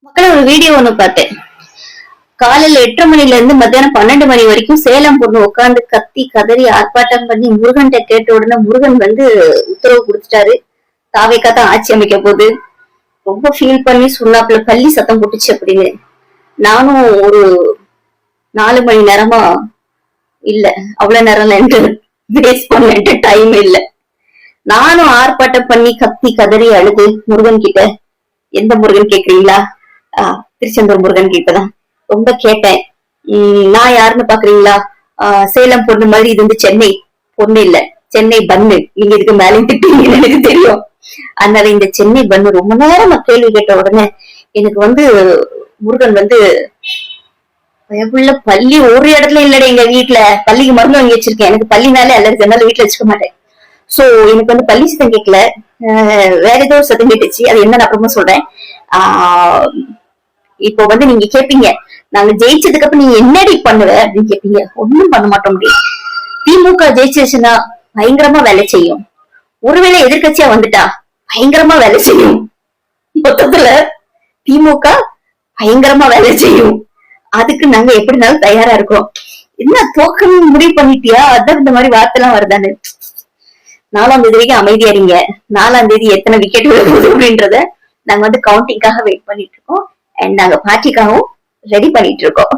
மக்கள் ஒரு வீடியோ ஒண்ணு பார்த்தேன். காலையில 8:30 மணில இருந்து மத்தியானம் 12 மணி வரைக்கும் சேலம் பொண்ணு உட்கார்ந்து கத்தி கதறி ஆர்ப்பாட்டம் பண்ணி முருகன் கேட்ட உடனே முருகன் உத்தரவு கொடுத்துட்டாரு. தாவேக்கா தான் ஆட்சி அமைக்க போகுது. ரொம்ப ஃபீல் பண்ணி சொன்னாப்புல பள்ளி சத்தம் போட்டுச்சு அப்படின்னு. நானும் ஒரு 4 மணி நேரமா இல்ல, அவ்வளவு நேரம் வேஸ்ட் பண்ண டைம் இல்ல. நானும் ஆர்ப்பாட்டம் பண்ணி கத்தி கதறி அழுது முருகன் கிட்ட, எந்த முருகன் கேக்குறீங்களா? திருச்செந்தூர் முருகன் கிட்டதான் ரொம்ப கேட்டேன். நான் யாருன்னு பாக்குறீங்களா? சேலம் பொண்ணு மாதிரி இது சென்னை பொண்ணு இல்ல, சென்னை பன்னு. நீங்க இதுக்கு மேலே திட்டீங்கன்னு எனக்கு தெரியும். அதனால இந்த சென்னை பன்னு ரொம்ப நேரம் நான் கேள்வி கேட்ட உடனே எனக்கு முருகன் பயப்புள்ள பள்ளி ஒரு இடத்துல இல்லடா. எங்க வீட்டுல பள்ளிக்கு மருந்து வாங்கி வச்சிருக்கேன். எனக்கு பள்ளினாலே அல்லது என்னால வீட்டுல வச்சுக்க மாட்டேன். சோ எனக்கு பள்ளி சத்தம் கேட்கல, வேற ஏதோ சத்தம் கேட்டுச்சு. அது என்ன அப்புறமா சொல்றேன். இப்போ நீங்க கேப்பீங்க, நாங்க ஜெயிச்சதுக்கு அப்புறம் நீங்க என்னடி பண்ணுவ அப்படின்னு கேப்பீங்க. ஒண்ணும் பண்ண மாட்டோம். திமுக ஜெயிச்சிருச்சுன்னா பயங்கரமா வேலை செய்யும். ஒருவேளை எதிர்கட்சியா வந்துட்டா பயங்கரமா வேலை செய்யும். மொத்தத்துல திமுக பயங்கரமா வேலை செய்யும். அதுக்கு நாங்க எப்படினாலும் தயாரா இருக்கோம். என்ன தோக்கணும் முடிவு பண்ணிட்டியா? அதான் இந்த மாதிரி வார்த்தை எல்லாம் வருதானு. 4ஆம் தேதி வரைக்கும் அமைதியா இருங்க. 4ஆம் தேதி எத்தனை விக்கெட் விட போகுது அப்படின்றத நாங்க கவுண்டிங்காக வெயிட் பண்ணிட்டு இருக்கோம். அண்ட் நாங்க பார்ட்டிக்காகவும் ரெடி பண்ணிட்டு இருக்கோம்.